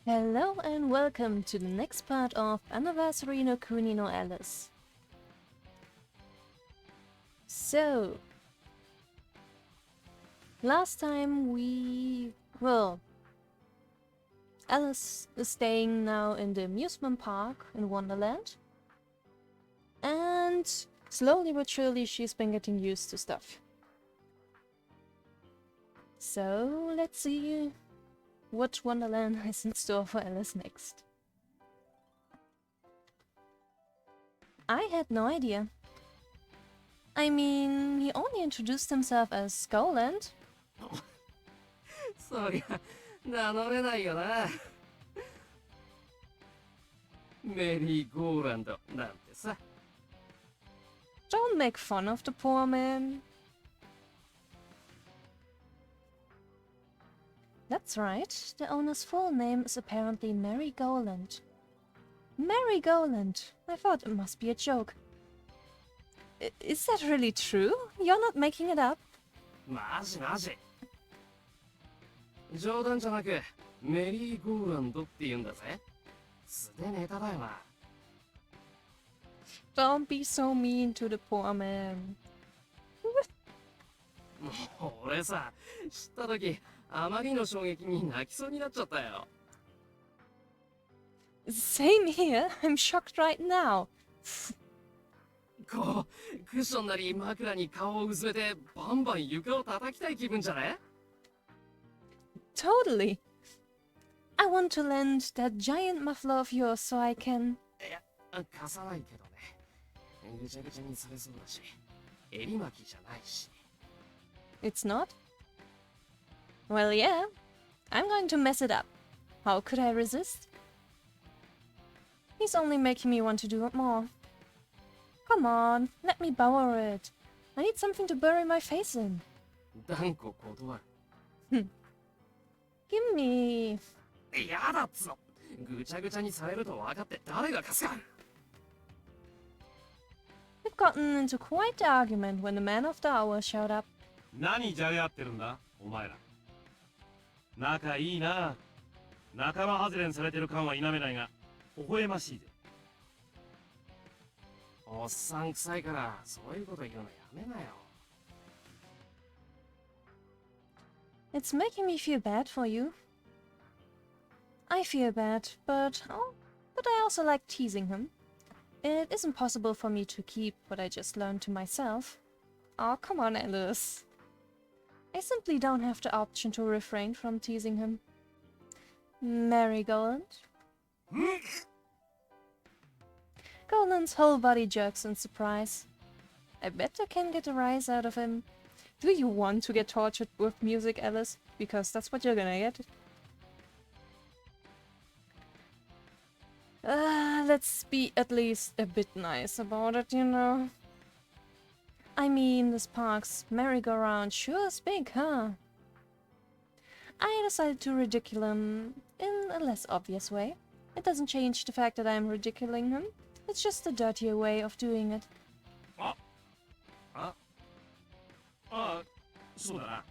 Hello and welcome to the next part of Anniversary no Kuni no Alice. So, last time Alice is staying now in the amusement park in Wonderland. And slowly but surely she's been getting used to stuff. So, let's see what Wonderland has in store for Alice next. I had no idea. I mean, he only introduced himself as Skullland. そりゃ名乗れないよな。メリーゴーランドなんてさ。Don't make fun of the poor man. That's right, the owner's full name is apparently Mary Goland. Mary Goland! I thought it must be a joke. Is that really true? You're not making it up? マジマジ。冗談じゃなくメリーゴーランドって言うんだぜ。素でネタだよな。Don't be so mean to the poor man. もう俺さ、知った時あまりの衝撃に泣きそうになっちゃったよ。Same here, I'm shocked right now. こうクッションなり枕に顔をうずめてバンバン床を叩きたい気分じゃね？ Totally. I want to lend that giant muffler of yours so I can... いや、貸さないけどね。ぐちゃぐちゃにされそうだし、襟巻きじゃないし。It's not? Well, yeah. I'm going to mess it up. How could I resist? He's only making me want to do it more. Come on, let me borrow it. I need something to bury my face in. 断固断る。Give me... やだっつの。ぐちゃぐちゃにされると分かって誰が貸すか。We've gotten into quite the argument when the man of the hour showed up. 何じゃれ合ってるんだお前ら。仲いいな。仲間外れにされてる感は否めないが微笑ましいぜ。おっさん臭いからそういうこと言うのやめなよ。It's making me feel bad for you. I feel bad, but I also like teasing him. It isn't possible for me to keep what I just learned to myself. Oh, come on, Alice. I simply don't have the option to refrain from teasing him. Marigold. Golan's whole body jerks in surprise. I bet I can get a rise out of him. Do you want to get tortured with music, Alice? Because that's what you're gonna get. Let's be at least a bit nice about it, you know. I mean, this park's merry-go-round sure is big, huh? I decided to ridicule him in a less obvious way. It doesn't change the fact that I'm ridiculing him. It's just a dirtier way of doing it. そうだな。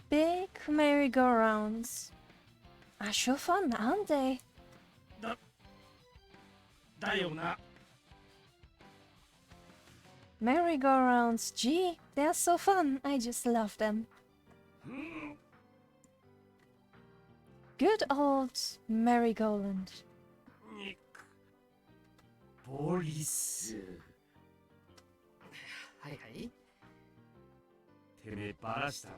Big merry-go-rounds are sure fun, aren't they? だよな。 Merry-go-rounds, gee, they're so fun. I just love them. Good old Merry-go-land. ポリス。はいはい。てめえバラしたな。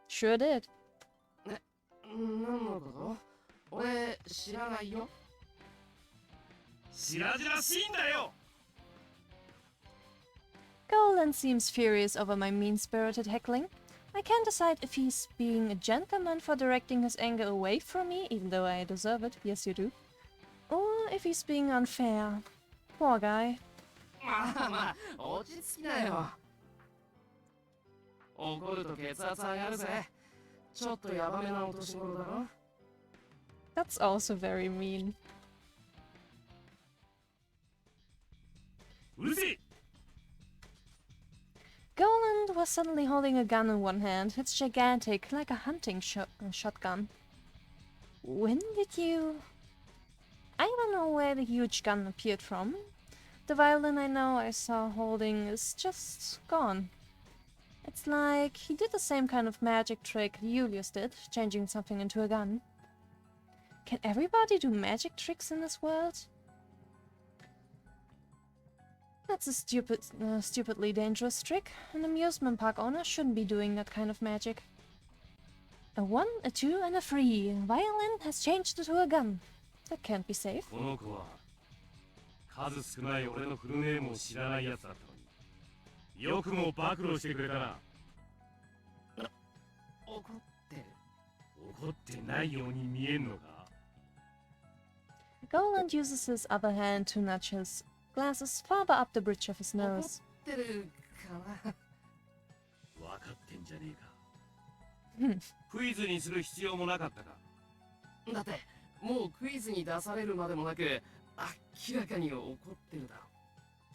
Sure did. 何のこと？俺知らないよ。白々しいんだよ。 Golan seems furious over my mean-spirited heckling. I can't decide if he's being a gentleman for directing his anger away from me, even though I deserve it, yes you do, or if he's being unfair. Poor guy. まあまあ落ち着きなよ。怒ると血圧上がるぜ。ちょっとヤバめなお年頃だろ。 That's also very mean. うるせえ。Goland was suddenly holding a gun in one hand. It's gigantic, like a hunting shotgun. When did you... I don't know where the huge gun appeared from. The violin I know I saw holding is just gone. It's like he did the same kind of magic trick Julius did, changing something into a gun. Can everybody do magic tricks in this world? That's a stupidly dangerous trick. An amusement park owner shouldn't be doing that kind of magic. A 1, a 2, and a 3. Violin has changed into a gun. That can't be safe. この子は数少ない俺のフルネームを知らないやつだったのによくも暴露してくれたな。怒ってる。怒ってないように見えんのか。 Goland uses his other hand to nudge his glasses farther up the bridge of his 怒 nose. ってるかな。分かってんじゃねえか。クイズにする必要もなかったか。だってもうクイズに出されるまでもなく明らかに怒ってるだろ。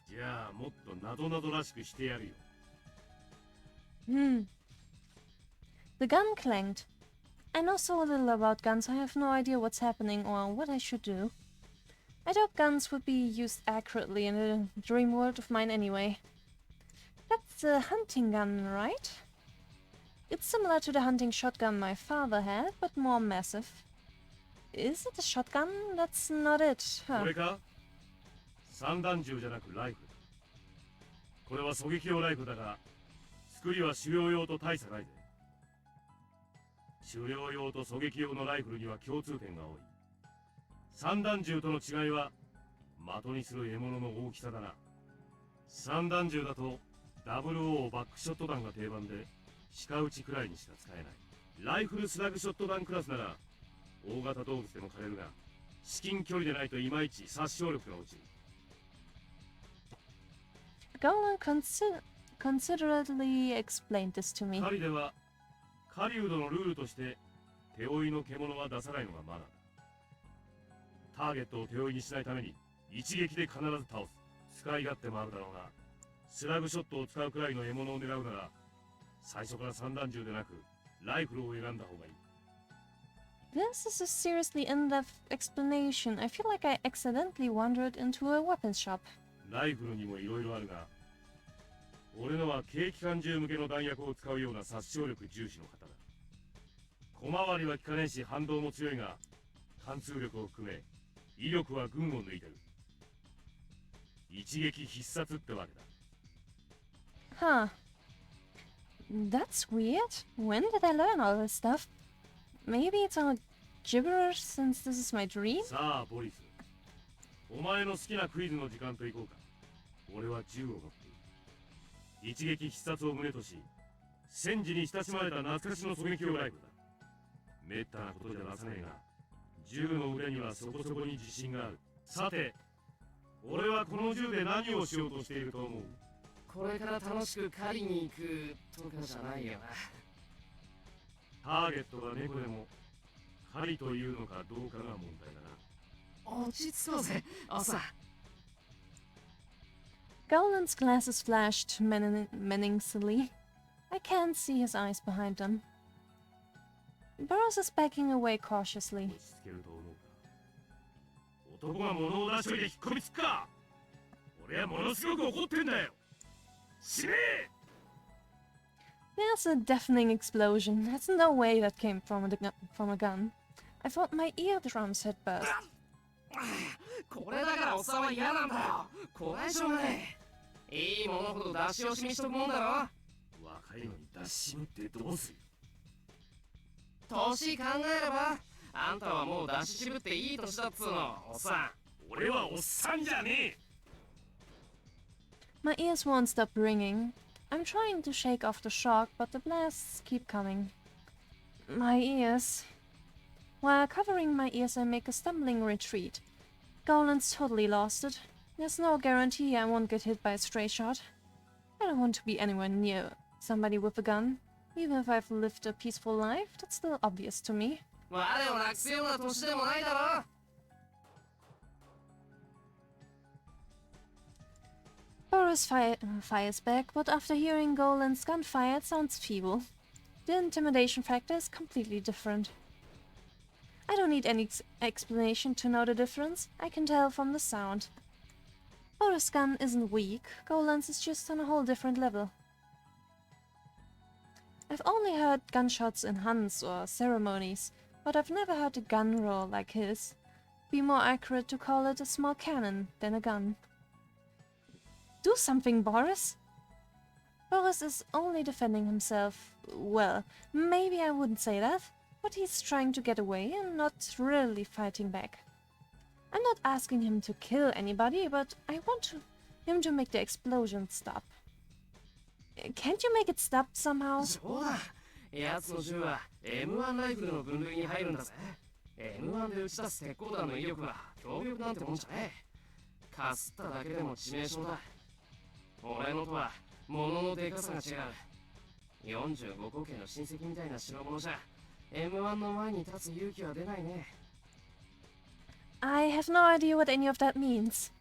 じゃあもっとなどなどらしくしてやるよ。The gun clanged. I know so little about guns, I have no idea what's happening or what I should do. I doubt guns would be used accurately in a dream world of mine anyway. That's a hunting gun, right? It's similar to the hunting shotgun my father had, but more massive. Is it a shotgun? That's not it, こ huh? れか散弾銃じゃなくライフルだ。これは狙撃用ライフルだが、作りは狩猟用と大差ないぜ。狩猟用と狙撃用のライフルには共通点が多い。散弾銃との違いは的にする獲物の大きさだな。散弾銃だと00バックショット弾が定番で鹿撃ちくらいにしか使えない。ライフルスラグショット弾クラスなら大型動物でも狩れるが、至近距離でないといまいち殺傷力が落ちる。Golan considerately explained this to me. 狩りでは狩人のルールとして手負いの獣は出さないのがマナーだ。ターゲットを手負いにしないために一撃で必ず倒す。使い勝手もあるだろうが、スラグショットを使うくらいの獲物を狙うなら最初から散弾銃でなくライフルを選んだ方がいい。This is a seriously in-depth explanation. I feel like I accidentally wandered into a weapons shop. ライフルにもいろいろあるが、俺のは軽機関銃向けの弾薬を使うような殺傷力重視の型だ。小回りは効かねえし反動も強いが、貫通力を含め威力は群を抜いてる。一撃必殺ってわけだ。Huh. That's weird. When did I learn all this stuff? Maybe it's all gibberish since this is my dream? さあボリス、お前の好きなクイズの時間と行こうか。俺は銃を持っている。一撃必殺を胸とし、戦時に親しまれた懐かしの狙撃用ライフルだ。めったなことじゃなさねえが、銃の腕にはそこそこに自信がある。さて、俺はこの銃で何をしようとしていると思う？これから楽しく狩りに行くとかじゃないよな。ターゲットが猫でも狩りというのかどうかが問題だな。落ち着こうぜ、朝。Golan's glasses flashed menacingly. I can't see his eyes behind them. Burroughs is backing away cautiously. 落ち着けると思うか。男が物を出しといて引っ込みつくか。俺はものすごく怒ってんだよ。死ねえ。 There's a deafening explosion. There's no way that came from a gun. I thought my eardrums had burst. これだからおっさんは嫌なんだよ。怖いしょうがねえ。いいものほど出し惜しみしとくもんだろ。若いのに出ししむってどうする？年考えれば、あんたはもう出し渋っていい年だっつうの、おっさん。俺はおっさんじゃねえ。 My ears won't stop ringing. I'm trying to shake off the shock, but the blasts keep coming. My ears. While covering my ears, I make a stumbling retreat. Golan's totally lost it. There's no guarantee I won't get hit by a stray shot. I don't want to be anywhere near somebody with a gun. Even if I've lived a peaceful life, that's still obvious to me. 我をなくすような年でもないだろ。Boris fires back, but after hearing Golan's gunfire, it sounds feeble. The intimidation factor is completely different. I don't need any explanation to know the difference. I can tell from the sound. Boris' gun isn't weak, Golan's is just on a whole different level. I've only heard gunshots in hunts or ceremonies, but I've never heard a gun roar like his. Be more accurate to call it a small cannon than a gun. Do something, Boris! Boris is only defending himself. Well, maybe I wouldn't say that, but he's trying to get away and not really fighting back. I'm not asking him to kill anybody, but I want him to make the explosion stop. Can't you make it stop somehow? そうだ。奴の銃は M1 ライフルの分類に入るんだぜ。M1 で打ち出す鉄鋼弾の威力は強力なんてもんじゃねえ。かすっただけでも致命傷だ。俺のとは物のでかさが違う。45口径の親戚みたいな代物じゃ M1 の前に立つ勇気は出ないね。I have no idea what any of that means.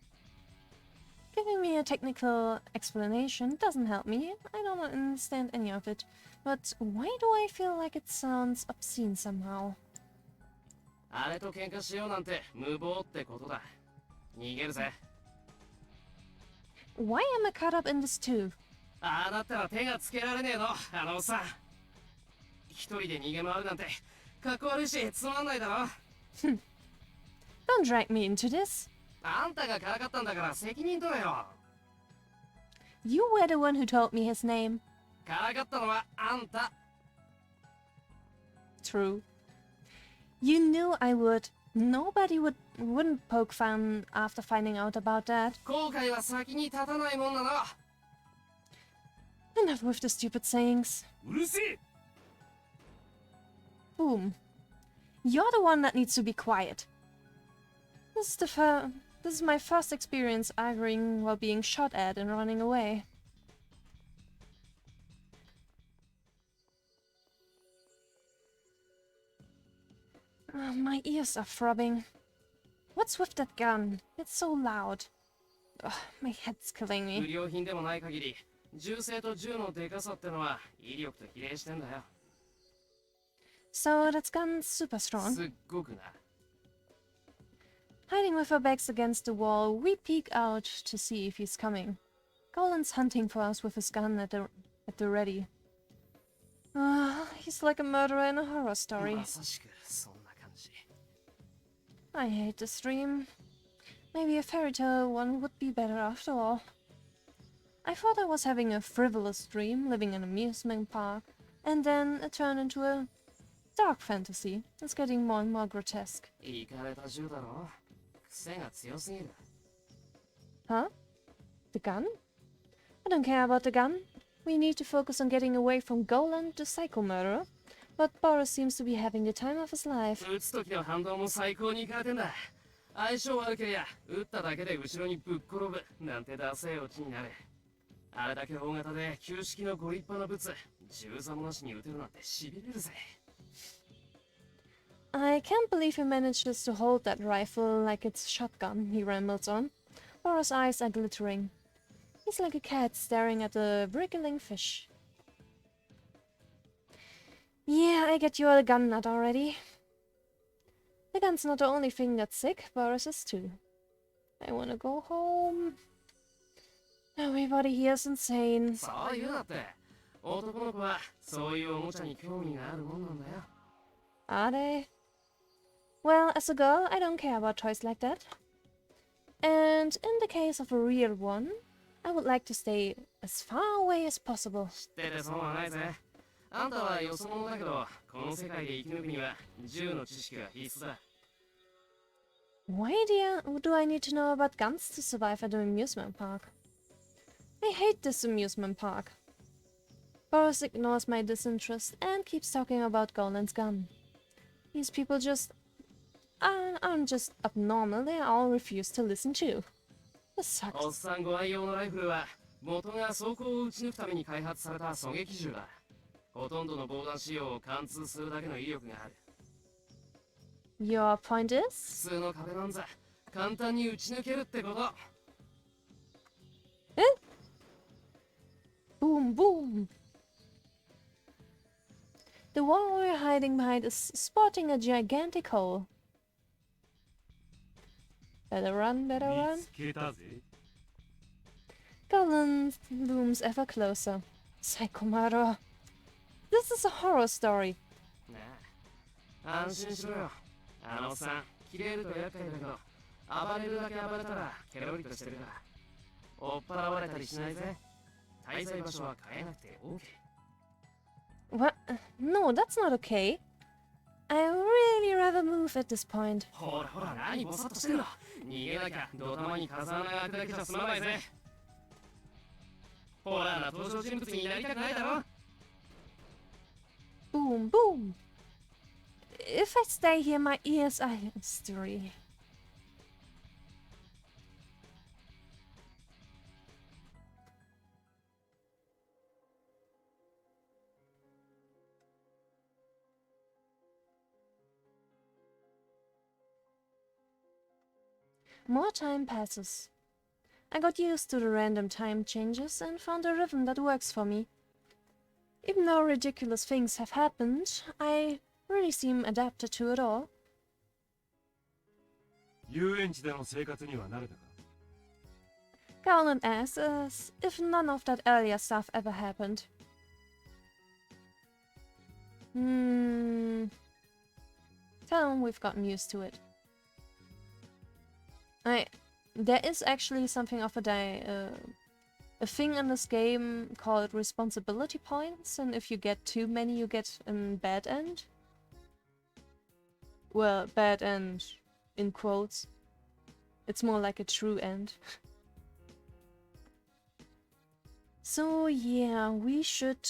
Giving me a technical explanation doesn't help me. I don't understand any of it. But why do I feel like it sounds obscene somehow? あれと喧嘩しようなんて無謀ってことだ。逃げるぜ。Why am I caught up in this too? ああだったら手がつけられねえの、あのおっさん。一人で逃げ回るなんてかっこ悪いしつまんないだろ。Don't drag me into this. あんたがからかったんだから責任取れよ。You were the one who told me his name. からかったのはあんた。True. You knew I would. Nobody wouldn't poke fun after finding out about that. 後悔は先に立たないもんなの。Enough with the stupid sayings. うるせえ Boom. You're the one that needs to be quiet. This is my first experience arguing while being shot at and running away. My ears are throbbing. What's with that gun? It's so loud. Ugh, my head's killing 不 me. 良品でもない限り、銃声と銃のでかさってのは威力と比例してんだよ。 So that gun's super strong. すっごくな。 Hiding with our backs against the wall, we peek out to see if he's coming. Golan's hunting for us with his gun at the ready. He's like a murderer in a horror story. まさしくそんな感じ。 I hate this dream. Maybe a fairy tale one would be better after all. I thought I was having a frivolous dream, living in an amusement park, and then it turned into a dark fantasy. It's getting more and more grotesque. いかれた銃だろ。癖が強すぎる。 Huh? The gun? I don't care about the gun. We need to focus on getting away from Golan, the psycho murderer. But Boris seems to be having the time of his life. 撃つ時の反動も最高にいかれてんだ。相性悪けりゃ撃っただけで後ろにぶっ転ぶなんてダセえオチになる。あれだけ大型で旧式のご立派なブツ、銃座もなしに撃てるなんてしびれるぜ。 I can't believe he manages to hold that rifle like it's a shotgun, he rambles on. Boris' eyes are glittering. He's like a cat staring at a wriggling fish. Yeah, I get you're a gun nut already. The gun's not the only thing that's sick, Boris is too. I wanna go home. Everybody here's insane. そう言うなって。男の子はそういうおもちゃに興味があるもんなんだよ。 Are they? Well, as a girl, I don't care about toys like that. And in the case of a real one, I would like to stay as far away as possible. 知ってて損はないぜ。あんたはよそ者だけど、この世界で生き抜くには銃の知識が必須だ。 Why do I need to know about guns to survive at an amusement park? I hate this amusement park. Boris ignores my disinterest and keeps talking about Golan's gun. These people aren't just abnormal, they all refuse to listen too. This おっ sucks. さんご愛用のライフルは元が装甲を撃ち抜くために開発された狙撃銃だ。ほとんどの防弾仕様を貫通するだけの威力がある。 Your point is? 普通の壁なんざ簡単に撃ち抜けるってこと。Eh? Boom, boom. The wall we're hiding behind is sporting a gigantic hole. Better run, better 見 run. つけたぜ。 Goblin looms ever closer. Psychomaro. This is a horror story. ねえ、安心しろよ。あのおっさん、切れると厄介だけど、暴れるだけ暴れたらケロリとしてるから。追っ払われたりしないぜ。滞在場所は変えなくて OK。 What? No, that's not okay. I really rather move at this point. ほらほら、何ボサッとしてんの。逃げなきゃドタマに風穴が開くだけじゃ済まないぜ。ホラーな登場人物になりたくないだろ。 Boom, boom. If I stay here, my ears are history. More time passes. I got used to the random time changes and found a rhythm that works for me. Even though ridiculous things have happened, I really seem adapted to it all. 遊園地での生活には慣れたか？ Gowland asks as if none of that earlier stuff ever happened. Tell him we've gotten used to it. There is actually something of a thing in this game called responsibility points, and if you get too many, you get a bad end. Well, bad end in quotes. It's more like a true end. So yeah, we should,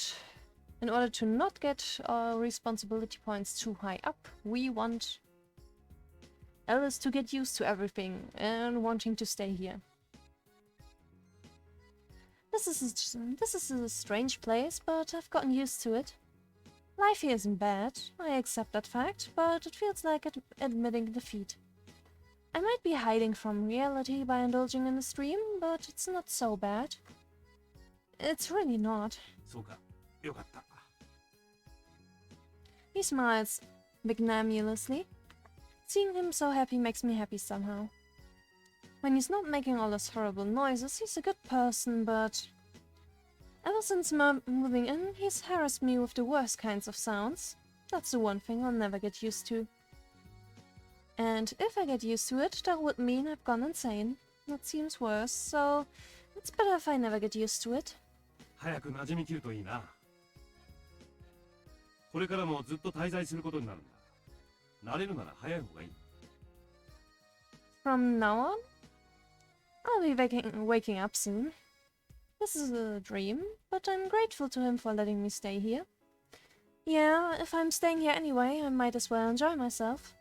in order to not get our responsibility points too high up, we want Alice to get used to everything and wanting to stay here. This is a strange place, but I've gotten used to it. Life here isn't bad, I accept that fact, but it feels like admitting defeat. I might be hiding from reality by indulging in the stream, but it's not so bad. It's really not. そうか、よかった。 He smiles magnanimously. Seeing him so happy makes me happy somehow. When he's not making all those horrible noises, he's a good person, but ever since moving in, he's harassed me with the worst kinds of sounds. That's the one thing I'll never get used to. And if I get used to it, that would mean I've gone insane. That seems worse, so it's better if I never get used to it. 早く馴染みきるといいな。これからもずっと滞在することになるんだ。慣れるなら早い方がいい。 From now on, I'll be waking up soon. This is a dream, but I'm grateful to him for letting me stay here. Yeah, if I'm staying here anyway, I might as well enjoy myself.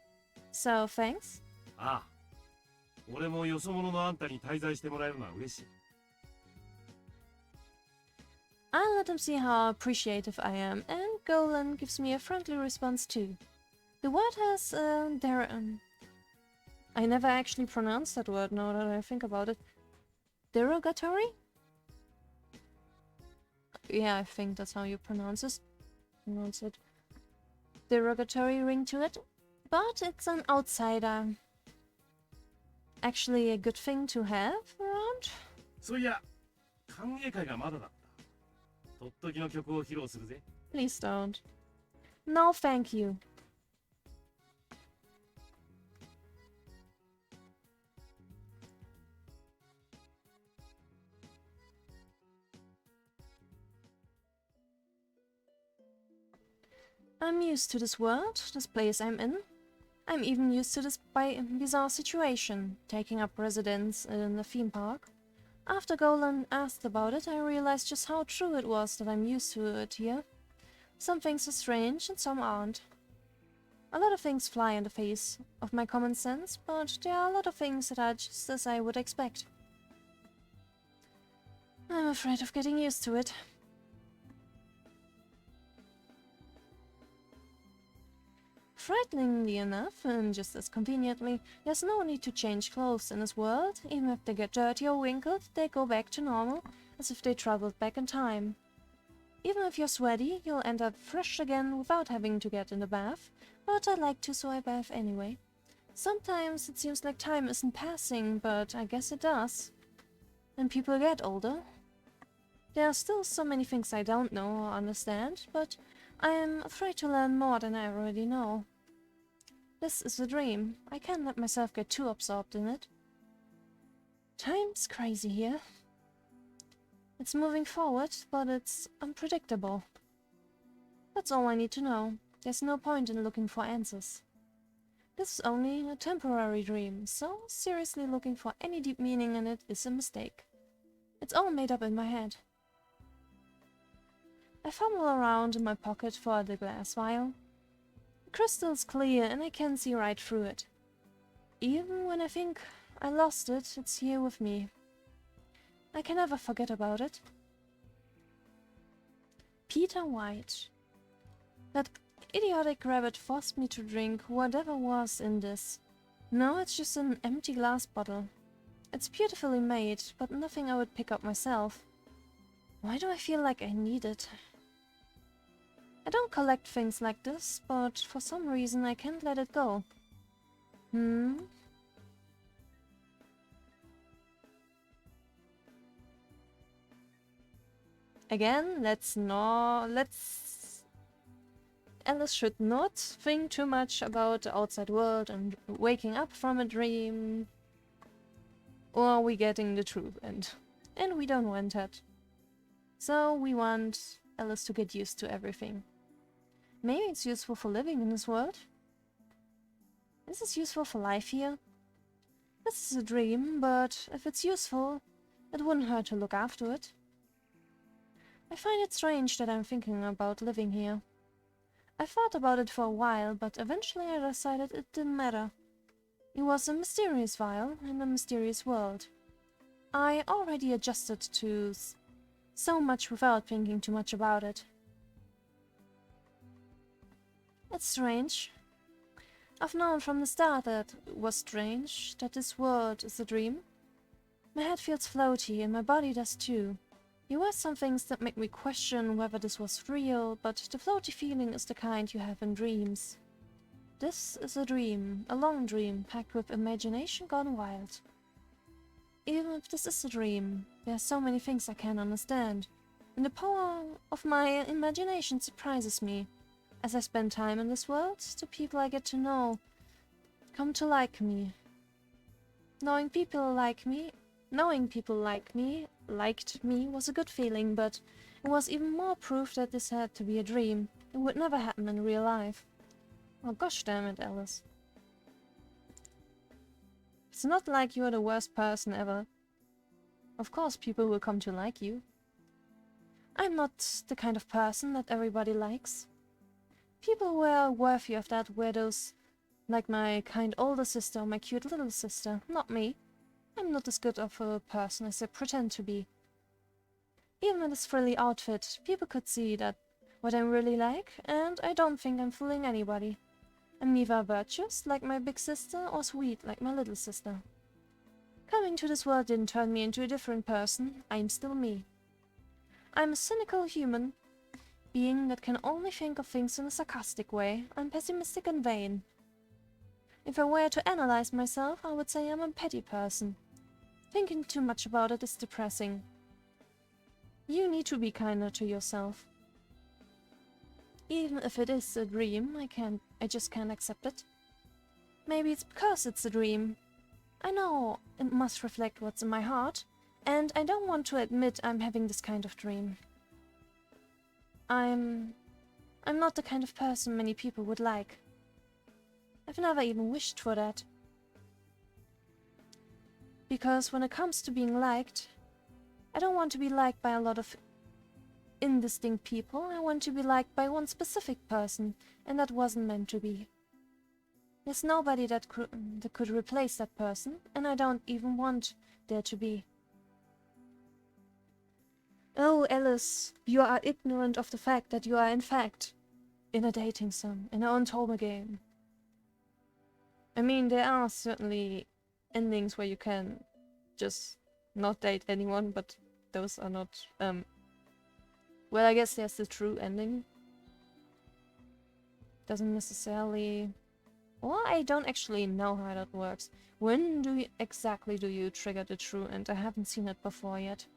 So, thanks. ああ、俺もよそ者のあんたに滞在してもらえるのは嬉しい。 I'll let him see how appreciative I am, and Golan gives me a friendly response too. The word has, I never actually pronounced that word now that I think about it. Derogatory? Yeah, I think that's how you pronounce it. Derogatory ring to it, but it's an outsider. Actually a good thing to have around? そういや、歓迎会がまだだった。とっときの曲を披露するぜ。 Please don't. No, thank you. I'm used to this world, this place I'm in. I'm even used to this bizarre situation, taking up residence in the theme park. After Golan asked about it, I realized just how true it was that I'm used to it here. Some things are strange and some aren't. A lot of things fly in the face of my common sense, but there are a lot of things that are just as I would expect. I'm afraid of getting used to it. Frighteningly enough, and just as conveniently, there's no need to change clothes in this world. Even if they get dirty or wrinkled, they go back to normal, as if they traveled back in time. Even if you're sweaty, you'll end up fresh again without having to get in the bath, but I like to, so I bath anyway. Sometimes it seems like time isn't passing, but I guess it does. When people get older. There are still so many things I don't know or understand, but I am afraid to learn more than I already know. This is a dream. I can't let myself get too absorbed in it. Time's crazy here. It's moving forward, but it's unpredictable. That's all I need to know. There's no point in looking for answers. This is only a temporary dream, so seriously looking for any deep meaning in it is a mistake. It's all made up in my head. I fumble around in my pocket for the glass vial. The crystal's clear and I can see right through it. Even when I think I lost it, it's here with me. I can never forget about it. Peter White. That idiotic rabbit forced me to drink whatever was in this. No, it's just an empty glass bottle. It's beautifully made, but nothing I would pick up myself. Why do I feel like I need it? I don't collect things like this, but for some reason I can't let it go. Again, Alice should not think too much about the outside world and waking up from a dream. Or we getting the truth and we don't want that. So we want Alice to get used to everything. Maybe it's useful for living in this world. Is this useful for life here? This is a dream, but if it's useful, it wouldn't hurt to look after it. I find it strange that I'm thinking about living here. I thought about it for a while, but eventually I decided it didn't matter. It was a mysterious vial in a mysterious world. I already adjusted to so much without thinking too much about it. It's strange. I've known from the start that it was strange, that this world is a dream. My head feels floaty and my body does too. There were some things that make me question whether this was real, but the floaty feeling is the kind you have in dreams. This is a dream, a long dream, packed with imagination gone wild. Even if this is a dream, there are so many things I can't understand, and the power of my imagination surprises me. As I spend time in this world, the people I get to know come to like me. Knowing people liked me was a good feeling, but it was even more proof that this had to be a dream. It would never happen in real life. Oh gosh damn it, Alice. It's not like you're the worst person ever. Of course people will come to like you. I'm not the kind of person that everybody likes. People who are worthy of that were those like my kind older sister or my cute little sister, not me. I'm not as good of a person as I pretend to be. Even in this frilly outfit, people could see that what I'm really like, and I don't think I'm fooling anybody. I'm neither virtuous, like my big sister, or sweet, like my little sister. Coming to this world didn't turn me into a different person. I'm still me. I'm a cynical human being that can only think of things in a sarcastic way. I'm pessimistic and vain. If I were to analyze myself, I would say I'm a petty person. Thinking too much about it is depressing. You need to be kinder to yourself. Even if it is a dream, I just can't accept it. Maybe it's because it's a dream. I know it must reflect what's in my heart, and I don't want to admit I'm having this kind of dream. I'm not the kind of person many people would like. I've never even wished for that. Because when it comes to being liked, I don't want to be liked by a lot of indistinct people. I want to be liked by one specific person, and that wasn't meant to be. There's nobody that could replace that person, and I don't even want there to be. Oh, Alice, you are ignorant of the fact that you are in fact in a dating sim, in an Ontoma game. I mean, there are certainly endings where you can just not date anyone, but those are not, well, I guess there's the true ending. Doesn't necessarily... Or I don't actually know how that works. When exactly do you trigger the true end? I haven't seen it before yet.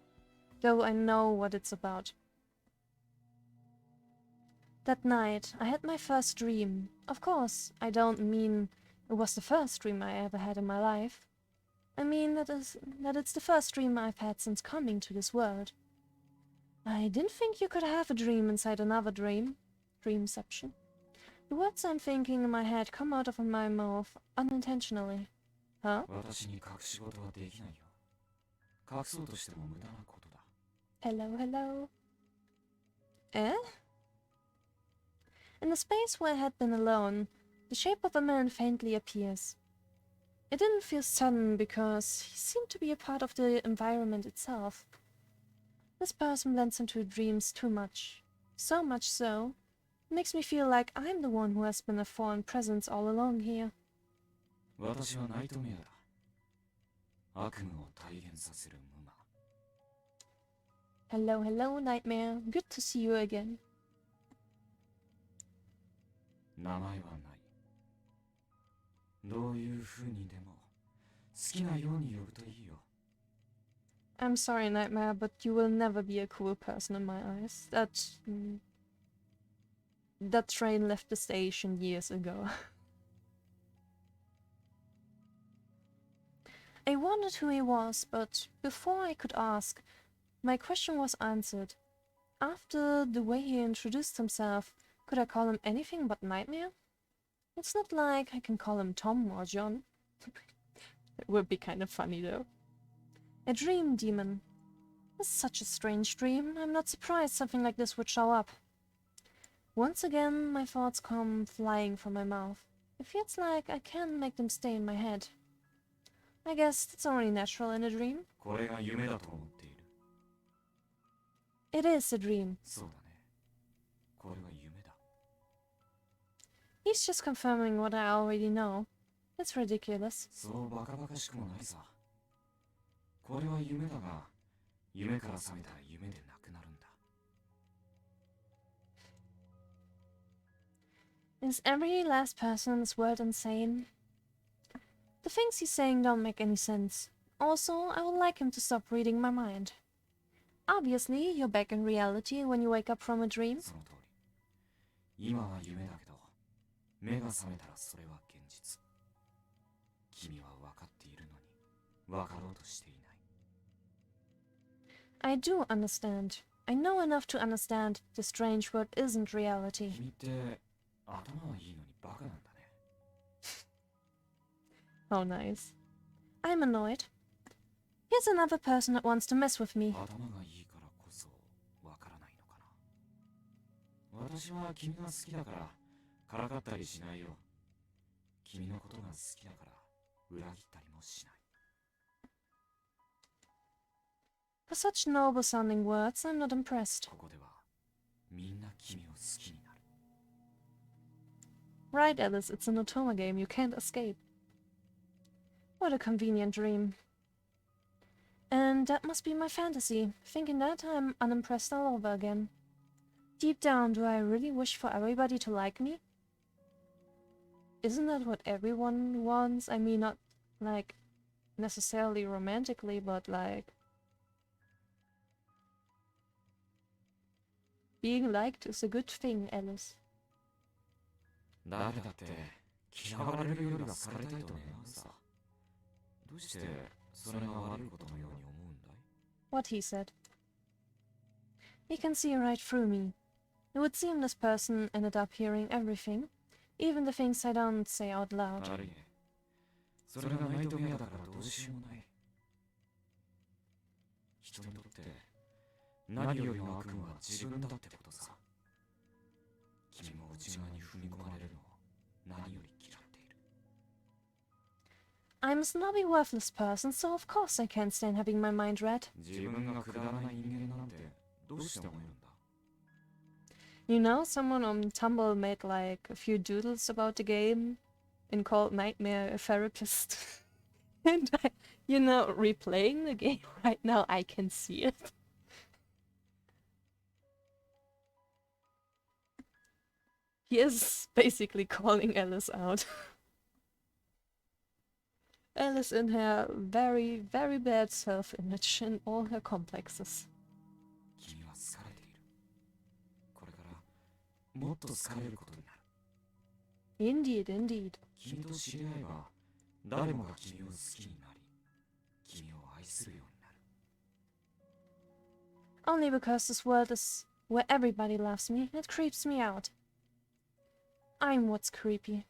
Though I know what it's about. That night, I had my first dream. Of course, I don't mean it was the first dream I ever had in my life. I mean that it's the first dream I've had since coming to this world. I didn't think you could have a dream inside another dream. Dreamception. The words I'm thinking in my head come out of my mouth unintentionally. Huh? Hello, hello. Eh? In the space where I had been alone, the shape of a man faintly appears. It didn't feel sudden because he seemed to be a part of the environment itself. This person blends into dreams too much. So much so, it makes me feel like I'm the one who has been a foreign presence all along here. Hello, hello, Nightmare. Good to see you again. I'm sorry, Nightmare, but you will never be a cool person in my eyes. That train left the station years ago. I wondered who he was, but before I could ask, my question was answered. After the way he introduced himself, could I call him anything but Nightmare? It's not like I can call him Tom or John. It would be kind of funny though. A dream demon. It's such a strange dream. I'm not surprised something like this would show up. Once again, my thoughts come flying from my mouth. It feels like I can't make them stay in my head. I guess that's only natural in a dream. It is a dream. He's just confirming what I already know. It's ridiculous. Is every last person in this world insane? The things he's saying don't make any sense. Also, I would like him to stop reading my mind. Obviously, you're back in reality when you wake up from a dream. I do understand. I know enough to understand the strange world isn't reality. Oh, nice. I'm annoyed. Here's another person that wants to mess with me. For such noble-sounding words, I'm not impressed. Right, Alice, it's an Otoma game, you can't escape. What a convenient dream. And that must be my fantasy. Thinking that, I'm unimpressed all over again. Deep down, do I really wish for everybody to like me? Isn't that what everyone wants? I mean, not, like, necessarily romantically, but, like... being liked is a good thing, Alice. What he said. He can see right through me. It would seem this person ended up hearing everything, even the things I don't say out loud. I'm a snobby, worthless person, so of course I can't stand having my mind read. You know, someone on Tumblr made like a few doodles about the game, and called Nightmare a therapist. And replaying the game right now, I can see it. He is basically calling Alice out. Alice in her very, very bad self-image and all her complexes. 君は好かれている。これからもっと好かれることになる。 Indeed, indeed. 君と知り合えば誰もが君を好きになり、君を愛するようになる。 Only because this world is where everybody loves me, it creeps me out. I'm what's creepy.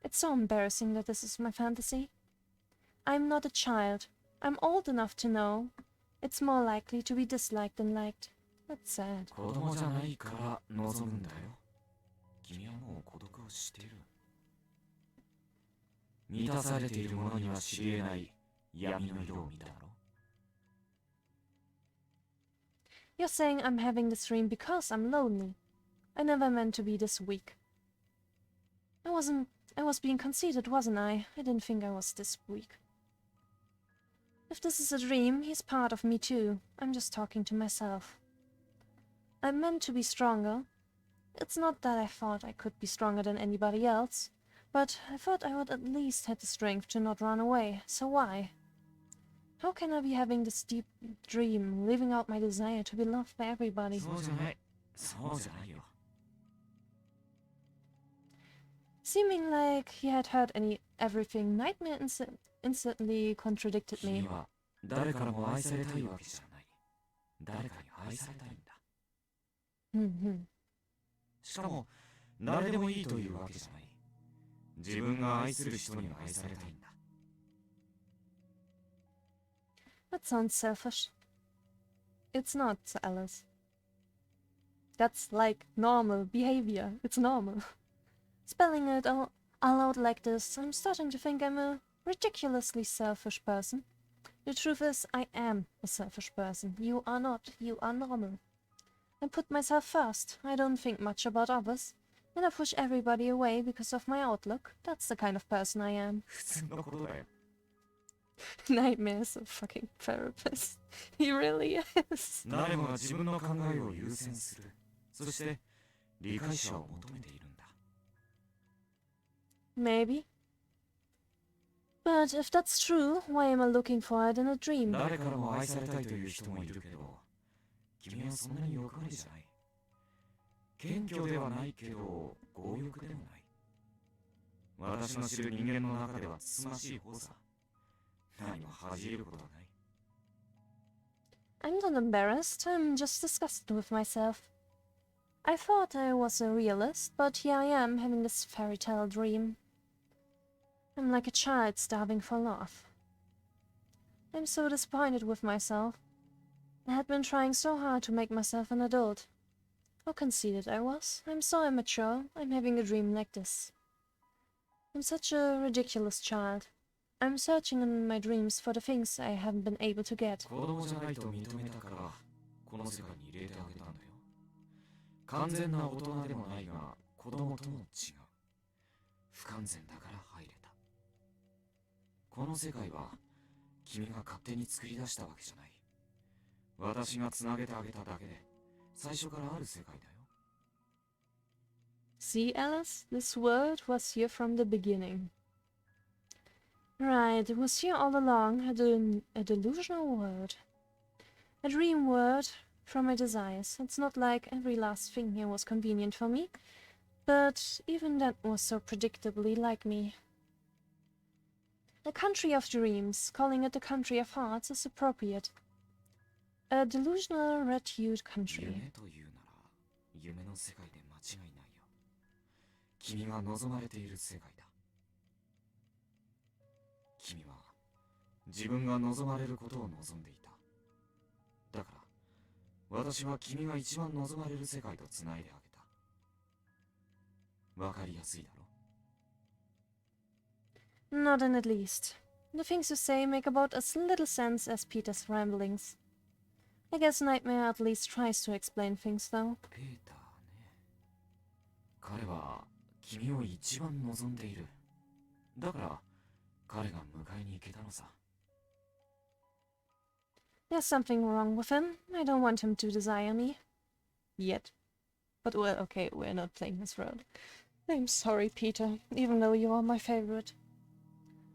It's so embarrassing that this is my fantasy. I'm not a child. I'm old enough to know. It's more likely to be disliked than liked. That's sad. 子供じゃないから望むんだよ。君はもう孤独を知っている。満たされているものには知り得ない闇の色を見ただろ。 You're saying I'm having this dream because I'm lonely. I never meant to be this weak. I was being conceited, wasn't I? I didn't think I was this weak. If this is a dream, he's part of me too. I'm just talking to myself. I'm meant to be stronger. It's not that I thought I could be stronger than anybody else, but I thought I would at least have the strength to not run away, so why? How can I be having this deep dream, living out my desire to be loved by everybody? そうじゃない。そうじゃないよ。 Seeming like he had heard everything, Nightmare instantly contradicted 君 me. は誰からも愛されたいわけじゃない。誰かに愛されたいんだ。 しかも誰でもいいというわけじゃない。自分が愛する人には愛されたいんだ。 That sounds selfish. It's not, Alice. That's like normal behavior. It's normal. Spelling it all out like this, I'm starting to think I'm a ridiculously selfish person. The truth is, I am a selfish person. You are not. You are normal. I put myself first. I don't think much about others. And I push everybody away because of my outlook. That's the kind of person I am. 普通のことだよ。 Nightmare is a fucking therapist. He really is. 誰もが自分の考えを優先する。そして理解者を求めているんだ。 Maybe. But if that's true, why am I looking for it in a dream? 誰からも愛されたいという人もいるけど、君はそんなに欲張りじゃない。謙虚ではないけど、強欲でもない。私の知る人間の中ではつつましい方さ。何も恥じることはない。 I'm not embarrassed, I'm just disgusted with myself. I thought I was a realist, but here I am having this fairy tale dream. I'm like a child starving for love. I'm so disappointed with myself. I had been trying so hard to make myself an adult. How conceited I was. I'm so immature. I'm having a dream like this. I'm such a ridiculous child. I'm searching in my dreams for the things I haven't been able to get. 子供じゃないと認めたから、この世界に入れてあげたんだよ。完全な大人でもないが、子供とも違う。不完全だから入れた。この世界は、君が勝手に作り出したわけじゃない。私がつなげてあげただけで、最初からある世界だよ。See, Alice? This world was here from the beginning. Right, it was here all along, a delusional world. A dream world from my desires. It's not like every last thing here was convenient for me, but even that was so predictably like me. The country of dreams, calling it the country of hearts, is appropriate. A delusional red-hued country. 夢というなら、夢の世界で間違いないよ。君が望まれている世界だ。君は自分が望まれることを望んでいた。だから、私は君が一番望まれる世界とつないであげた。わかりやすいだろ。 Not in the least. The things you say make about as little sense as Peter's ramblings. I guess Nightmare at least tries to explain things, though. ペーターね。彼は君を一番望んでいる。だから彼が迎えに行けたのさ。 There's something wrong with him. I don't want him to desire me. Yet. But well, okay, we're not playing this road. I'm sorry, Peter, even though you are my favorite.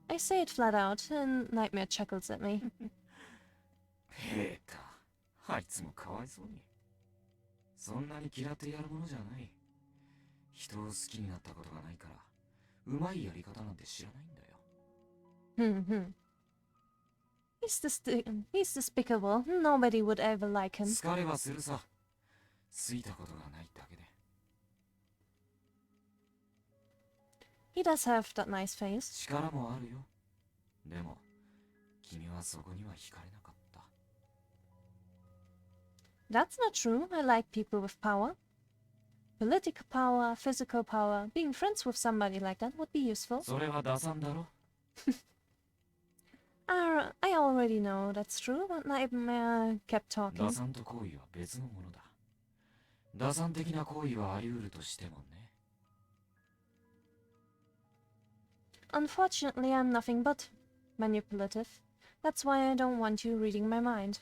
I say it flat out, and Nightmare chuckles at me. ペーター、あいつもかわいそうに。そんなに嫌ってやるものじゃない。人を好きになったことがないから、うまいやり方なんて知らないんだよ。He's despicable. Nobody would ever like him. 疲れはするさ。好いたことがないだけで。 He does have that nice face. 力もあるよ。でも、君はそこには惹かれなかった。 That's not true. I like people with power. Political power, physical power. Being friends with somebody like that would be useful. それは打算だろ。 I already know that's true, but Nightmare kept 打 talking. 算と行為は別のものだ。打算的な行為はあり得るとしてもね。 Unfortunately, I'm nothing but manipulative. That's why I don't want you reading my mind.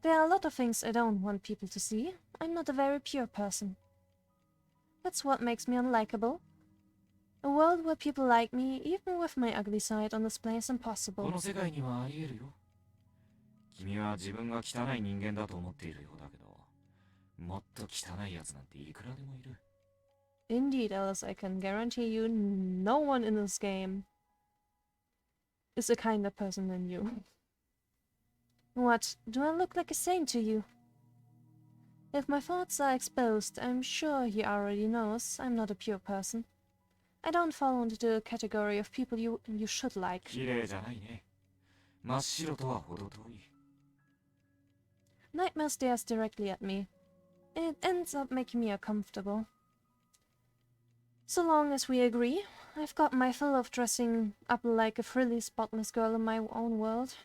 There are a lot of things I don't want people to see. I'm not a very pure person. That's what makes me unlikable. A world where people like me, even with my ugly side on display, is こ impossible. の世界にはあり得るよ。君は自分が汚い人間だと思っているようだけど、もっと汚い奴なんていくらでもいる。 Indeed, Alice, I can guarantee you no one in this game is a kinder person than you. What? Do I look like a saint to you? If my thoughts are exposed, I'm sure he already knows I'm not a pure person. I don't fall into the category of people you should like. 綺麗じゃないね。真っ白とは程遠い。 Nightmare stares directly at me. It ends up making me uncomfortable. So long as we agree, I've got my fill of dressing up like a frilly, spotless girl in my own world.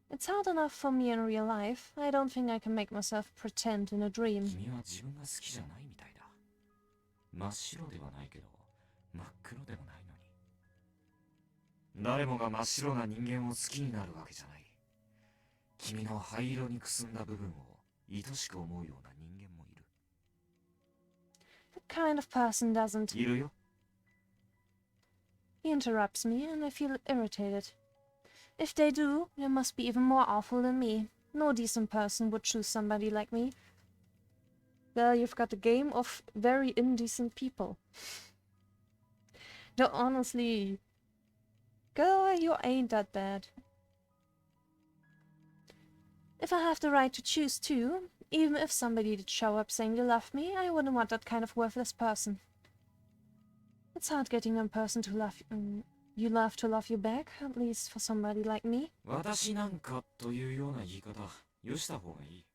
It's hard enough for me in real life. I don't think I can make myself pretend in a dream. 君は自分が好きじゃないみたいだ。真っ白ではないけど、真っ黒でもないのに。誰もが真っ白な人間を好きになるわけじゃない。君の灰色にくすんだ部分を愛しく思うような人間もいる。 What kind of person doesn't? いるよ。 He interrupts me, and I feel irritated. If they do, they must be even more awful than me. No decent person would choose somebody like me. Well, you've got a game of very indecent people. No, honestly, girl, you ain't that bad. If I have the right to choose too, even if somebody did show up saying they love me, I wouldn't want that kind of worthless person. It's hard getting a person to love you love to love you back, at least for somebody like me. 私なんかというような言い方、よした方がいい。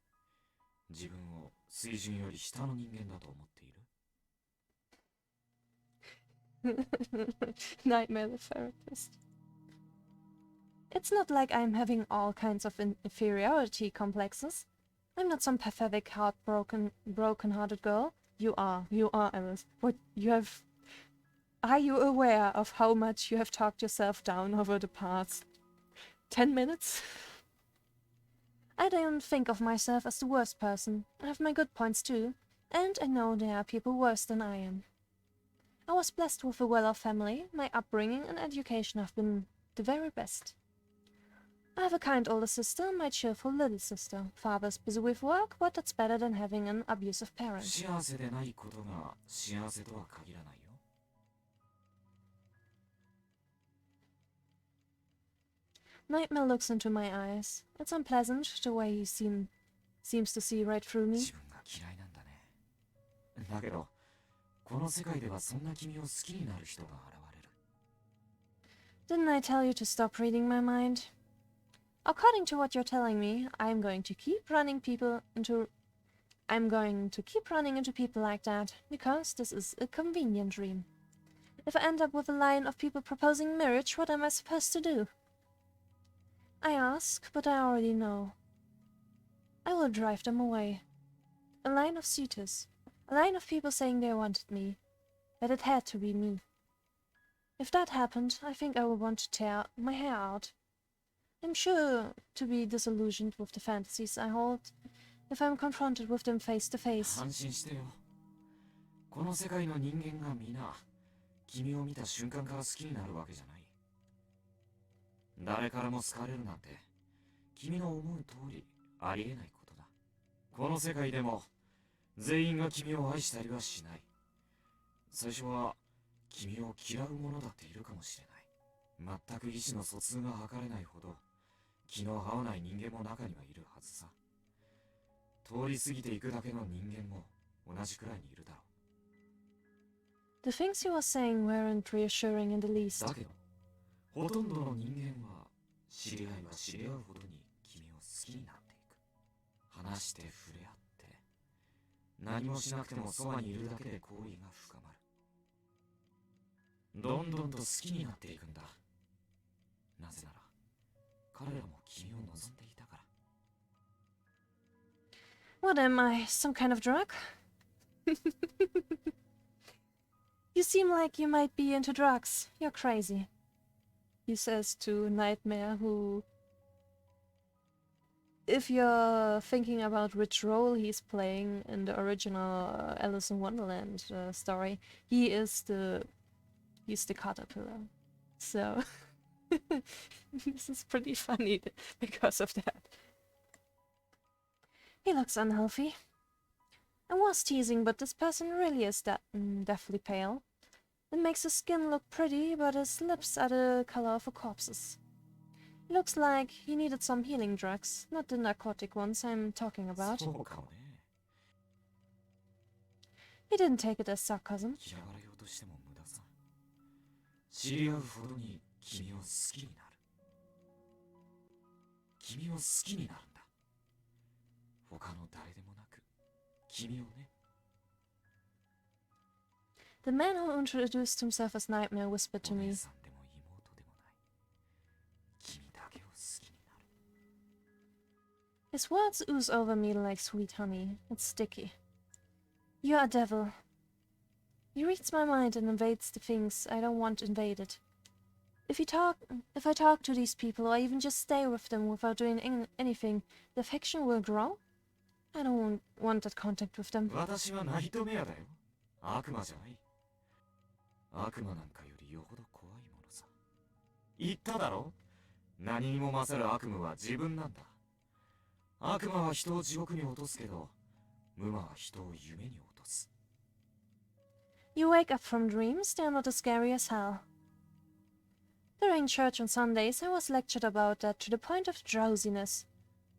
自分を水準より下の人間だと思っている。 Nightmare the therapist. It's not like I'm having all kinds of inferiority complexes. I'm not some pathetic, broken-hearted girl. You are, Alice. What you have... Are you aware of how much you have talked yourself down over the past 10 minutes? I don't think of myself as the worst person. I have my good points too, and I know there are people worse than I am. I was blessed with a well-off family. My upbringing and education have been the very best. I have a kind older sister and my cheerful little sister. Father's busy with work, but that's better than having an abusive 不 parent. 幸せでないことが幸せとは限らないよ。 Nightmare looks into my eyes. It's unpleasant, the way he seems to see right through me. 自分が嫌いなんだね。だけど、この世界ではそんな君を好きになる人が現れる。 Didn't I tell you to stop reading my mind? According to what you're telling me, I'm going to keep running into people like that, because this is a convenient dream. If I end up with a line of people proposing marriage, what am I supposed to do? I ask, but I already know. I will drive them away. A line of suitors. A line of people saying they wanted me. That it had to be me. If that happened, I think I would want to tear my hair out. I'm sure to be disillusioned with the fantasies I hold if I'm confronted with them face to face. 安心してよ。この世界の人間が皆君を見た瞬間から好きになるわけじゃない。誰からも好かれるなんて君の思う通りありえないことだ。この世界でも全員が君を愛したりはしない。最初は君を嫌う者だっているかもしれない。全く意思の疎通が図れないほど気の合わない人間も中にはいるはずさ。通り過ぎていくだけの人間も同じくらいにいるだろ The things he was saying weren't reassuring in the う。 least. だけどほとんどの人間は知り合いは知り合うほどに君を好きになっていく。話して触れ合って何もしなくてもそばにいるだけで好意が深まる。どんどんと好きになっていくんだ。なぜなら彼らも君を望んでいたから。 What am I, some kind of drug? You seem like you might be into drugs. You're crazy, he says to Nightmare, who, if you're thinking about which role he's playing in the original Alice in Wonderland story, he's the caterpillar. So this is pretty funny because of that. He looks unhealthy. I was teasing, but this person really is deathly pale. It makes his skin look pretty, but his lips are the color of a corpse's. He looks like he needed some healing drugs, not the narcotic ones I'm talking about. そうかもね。 He didn't take it as sarcasm. 嫌われようとしても無駄さ。知り合うほどに君を好きになる。君を好きになるんだ。他の誰でもなく君をね。 The man who introduced himself as Nightmare whispered to お me, 姉さんでも妹でもない。君だけを好きになる。 His words ooze over me like sweet honey. It's sticky. You're a devil. He reads my mind and invades the things I don't want invaded. If I talk to these people or even just stay with them without doing anything, the affection will grow? I don't want that contact with them. 私はナイトメアだよ。悪魔じゃない。悪魔なんかよりよほど怖いものさ。言っただろ。何にも勝る悪夢は自分なんだ。悪魔は人を地獄に落とすけど、無魔は人を夢に落とす。 You wake up from dreams, they're not as scary as hell. During church on Sundays, I was lectured about that to the point of drowsiness.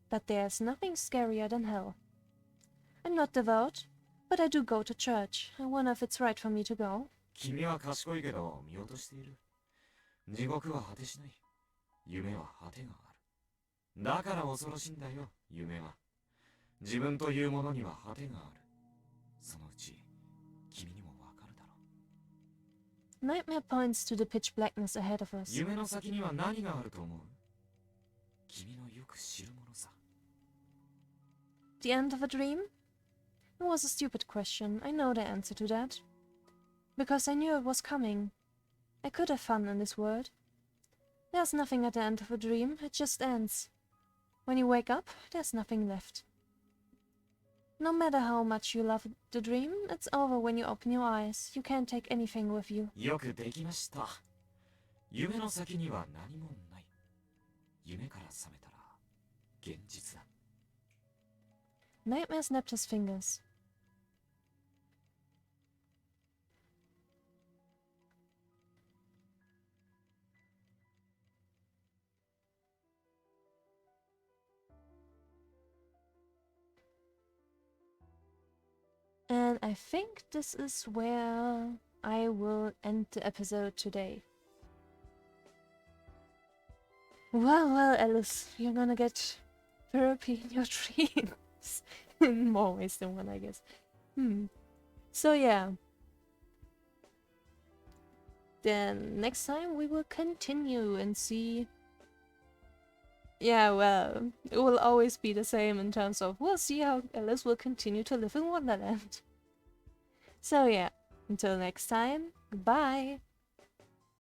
That there's nothing scarier than hell. I'm not devout, but I do go to church. I wonder if it's right for me to go. 君は賢いけど見落としている。地獄は果てしない。夢は果てがある。だから恐ろしいんだよ、夢は。自分というものには果てがある。そのうち君にもわかるだろう。 Nightmare points to the pitch blackness ahead of us. 夢の先には何があると思う？君のよく知るものさ。 The end of a dream? It was a stupid question. I know the answer to that. Because I knew it was coming. I could have fun in this world. There's nothing at the end of a dream, it just ends. When you wake up, there's nothing left. No matter how much you love the dream, it's over when you open your eyes. You can't take anything with you. よくできました。夢の先には何もない。夢から覚めたら現実だ。 Nightmare snapped his fingers. And I think this is where I will end the episode today. Well, Alice, you're gonna get therapy in your dreams. In more ways than one, I guess. So yeah. Then next time we will continue and see. Yeah, well, it will always be the same in terms of we'll see how Alice will continue to live in Wonderland. So yeah, until next time, goodbye!